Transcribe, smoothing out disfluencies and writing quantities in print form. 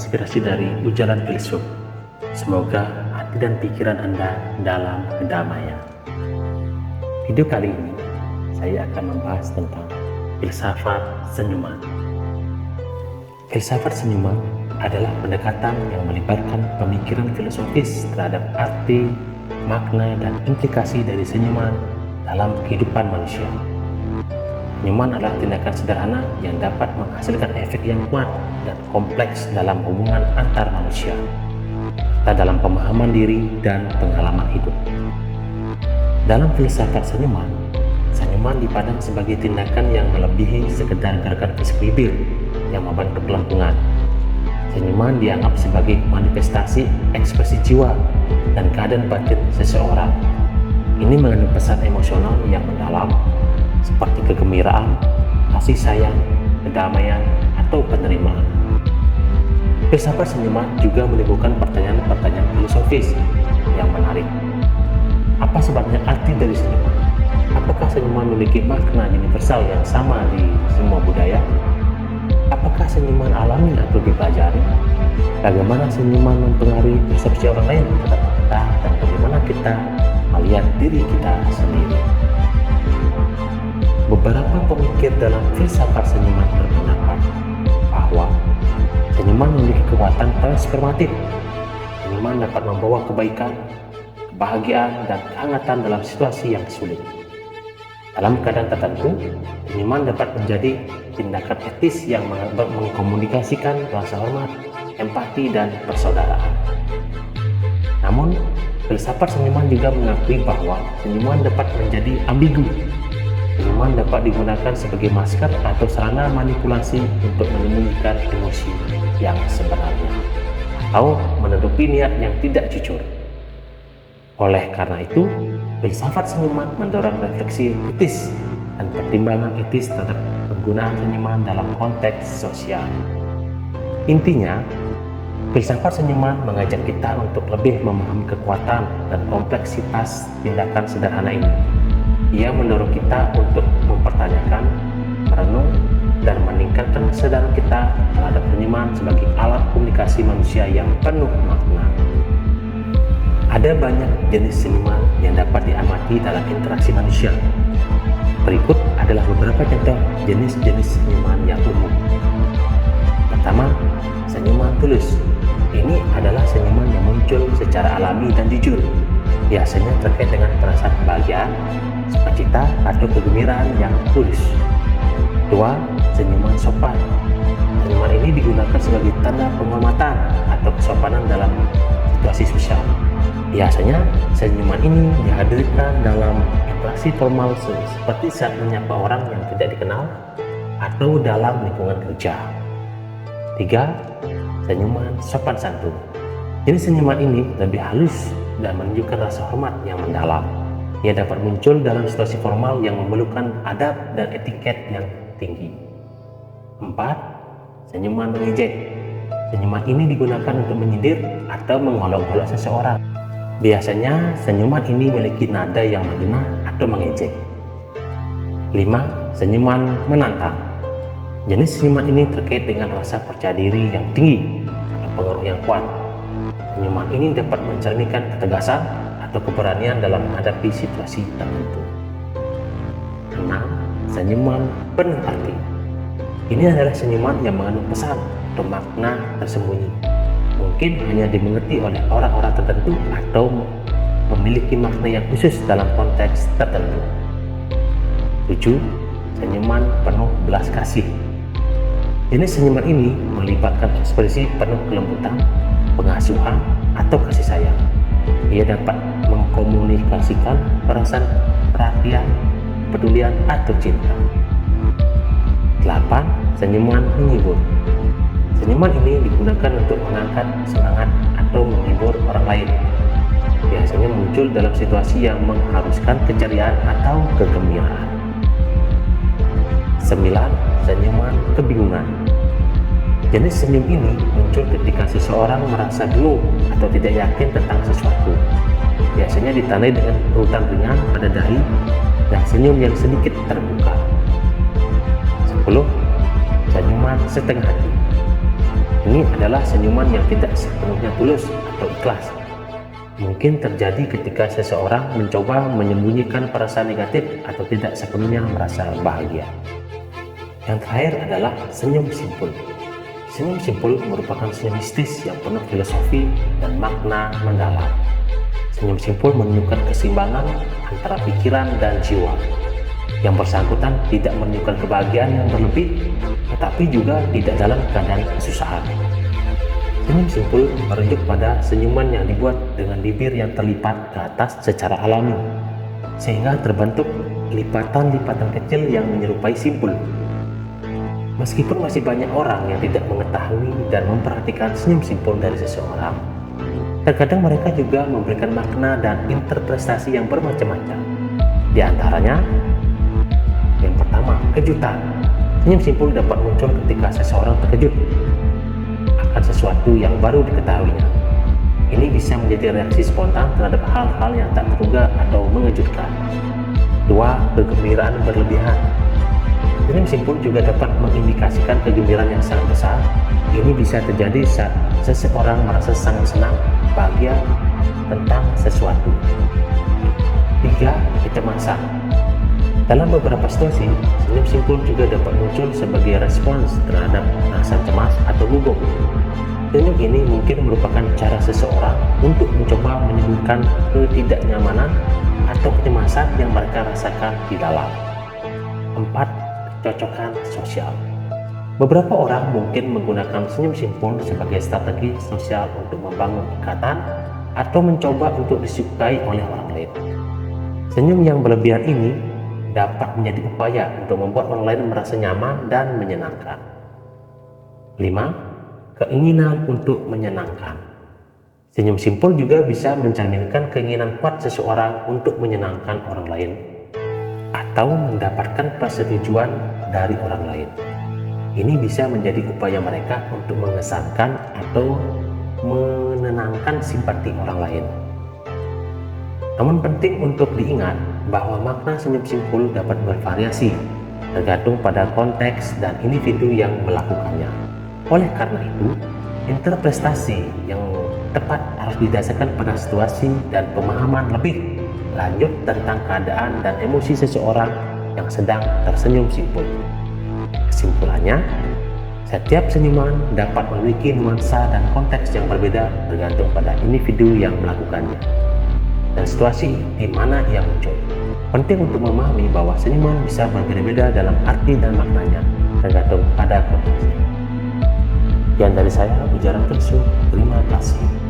terinspirasi dari ujaran filsuf. Semoga hati dan pikiran Anda dalam kedamaian. Video kali ini saya akan membahas tentang filsafat senyuman. Filsafat senyuman adalah pendekatan yang melibatkan pemikiran filosofis terhadap arti, makna, dan implikasi dari senyuman dalam kehidupan manusia. Senyuman adalah tindakan sederhana yang dapat menghasilkan efek yang kuat dan kompleks dalam hubungan antar manusia, serta dalam pemahaman diri dan pengalaman hidup. Dalam filsafat senyuman, senyuman dipandang sebagai tindakan yang melebihi sekedar gerakan fisik bibir yang membentuk kelempungan. Senyuman dianggap sebagai manifestasi ekspresi jiwa dan keadaan batin seseorang. Ini mengandung pesan emosional yang mendalam, seperti kegembiraan, kasih sayang, kedamaian, atau penerimaan. Filsafat senyuman juga menimbulkan pertanyaan-pertanyaan filosofis yang menarik. Apa sebabnya arti dari senyuman? Apakah senyuman memiliki makna universal yang sama di semua budaya? Apakah senyuman alami atau dipelajari? Bagaimana senyuman mempengaruhi persepsi orang lain terhadap kita, dan bagaimana kita melihat diri kita sendiri? Beberapa pemikir dalam filsafat senyuman berpendapat bahwa senyuman memiliki kekuatan transformatif. Senyuman dapat membawa kebaikan, kebahagiaan, dan kehangatan dalam situasi yang sulit. Dalam keadaan tertentu, senyuman dapat menjadi tindakan etis yang mengkomunikasikan rasa hormat, empati, dan persaudaraan. Namun, filsafat senyuman juga mengakui bahwa senyuman dapat menjadi ambigu. Senyuman dapat digunakan sebagai masker atau sarana manipulasi untuk menyembunyikan emosi yang sebenarnya atau menutupi niat yang tidak jujur. Oleh karena itu, filsafat senyuman mendorong refleksi kritis dan pertimbangan etis terhadap penggunaan senyuman dalam konteks sosial. Intinya, filsafat senyuman mengajak kita untuk lebih memahami kekuatan dan kompleksitas tindakan sederhana ini. Ia mendorong kita untuk mempertanyakan, merenung, dan meningkatkan kesadaran kita terhadap senyuman sebagai alat komunikasi manusia yang penuh makna. Ada banyak jenis senyuman yang dapat diamati dalam interaksi manusia. Berikut adalah beberapa contoh jenis-jenis senyuman yang umum. Pertama, senyuman tulus. Ini adalah senyuman yang muncul secara alami dan jujur, biasanya terkait dengan perasaan kebahagiaan, sukacita, atau kegembiraan yang tulus. Kedua, senyuman sopan. Senyuman ini digunakan sebagai tanda penghormatan atau kesopanan dalam situasi sosial. Biasanya, senyuman ini dihadirkan dalam interaksi formal seperti saat menyapa orang yang tidak dikenal atau dalam lingkungan kerja. Tiga, senyuman sopan santun. Jenis senyuman ini lebih halus dan menunjukkan rasa hormat yang mendalam. Ia dapat muncul dalam situasi formal yang memerlukan adab dan etiket yang tinggi. 4. Senyuman mengejek. Senyuman ini digunakan untuk menyindir atau mengolok-olok seseorang. Biasanya, senyuman ini memiliki nada yang menghina atau mengejek. 5. Senyuman menantang. Jenis senyuman ini terkait dengan rasa percaya diri yang tinggi atau pengaruh yang kuat. Senyuman ini dapat mencerminkan ketegasan atau keberanian dalam menghadapi situasi tertentu. 6. Senyuman penuh arti. Ini adalah senyuman yang mengandung pesan atau makna tersembunyi. Mungkin hanya dimengerti oleh orang-orang tertentu atau memiliki makna yang khusus dalam konteks tertentu. 7. Senyuman penuh belas kasih. Jenis senyuman ini melibatkan ekspresi penuh kelembutan, pengasuhan, atau kasih sayang. Ia dapat mengkomunikasikan perasaan perhatian, kepedulian, atau cinta. 8. Senyuman menghibur. Senyuman ini digunakan untuk mengangkat semangat atau menghibur orang lain. Biasanya muncul dalam situasi yang mengharuskan keceriaan atau kegembiraan. 9. Senyuman kebingungan. Jenis senyum ini muncul ketika seseorang merasa bingung atau tidak yakin tentang sesuatu. Biasanya ditandai dengan urutan ringan pada dahi dan senyum yang sedikit terbuka. 10. Senyuman setengah hati. Ini adalah senyuman yang tidak sepenuhnya tulus atau ikhlas. Mungkin terjadi ketika seseorang mencoba menyembunyikan perasaan negatif atau tidak sepenuhnya merasa bahagia. Yang terakhir adalah senyum simpul. Senyum simpul merupakan senyum mistis yang penuh filosofi dan makna mendalam. Senyum simpul menunjukkan keseimbangan antara pikiran dan jiwa. Yang bersangkutan tidak menunjukkan kebahagiaan yang berlebih, tetapi juga tidak dalam keadaan kesusahan. Senyum simpul merujuk pada senyuman yang dibuat dengan bibir yang terlipat ke atas secara alami, sehingga terbentuk lipatan-lipatan kecil yang menyerupai simpul. Meskipun masih banyak orang yang tidak mengetahui dan memperhatikan senyum simpul dari seseorang, terkadang mereka juga memberikan makna dan interpretasi yang bermacam-macam. Di antaranya, yang pertama, kejutan. Senyum simpul dapat muncul ketika seseorang terkejut akan sesuatu yang baru diketahuinya. Ini bisa menjadi reaksi spontan terhadap hal-hal yang tak terduga atau mengejutkan. 2. Kegembiraan berlebihan. Senyum simpul juga dapat mengindikasikan kegembiraan yang sangat besar. Ini bisa terjadi saat seseorang merasa sangat senang, bahagia tentang sesuatu. 3. Kecemasan. Dalam beberapa situasi, senyum simpul juga dapat muncul sebagai respons terhadap rasa cemas atau gugup. Senyum ini mungkin merupakan cara seseorang untuk mencoba menyembunyikan ketidaknyamanan atau kecemasan yang mereka rasakan di dalam. 4. Kecocokan sosial. Beberapa orang mungkin menggunakan senyum simpul sebagai strategi sosial untuk membangun ikatan atau mencoba untuk disukai oleh orang lain. Senyum yang berlebihan ini dapat menjadi upaya untuk membuat orang lain merasa nyaman dan menyenangkan. 5. Keinginan untuk menyenangkan. Senyum simpul juga bisa mencerminkan keinginan kuat seseorang untuk menyenangkan orang lain atau mendapatkan persetujuan dari orang lain. Ini bisa menjadi upaya mereka untuk mengesankan atau menenangkan simpati orang lain. Namun penting untuk diingat bahwa makna senyum simpul dapat bervariasi tergantung pada konteks dan individu yang melakukannya. Oleh karena itu, interpretasi yang tepat harus didasarkan pada situasi dan pemahaman lebih lanjut tentang keadaan dan emosi seseorang yang sedang tersenyum simpul. Kesimpulannya, setiap senyuman dapat memiliki nuansa dan konteks yang berbeda tergantung pada individu yang melakukannya dan situasi di mana ia muncul. Penting untuk memahami bahwa senyuman bisa berbeda-beda dalam arti dan maknanya tergantung pada konteksnya. Sekian dari saya, Ujaran Kersu. Terima kasih.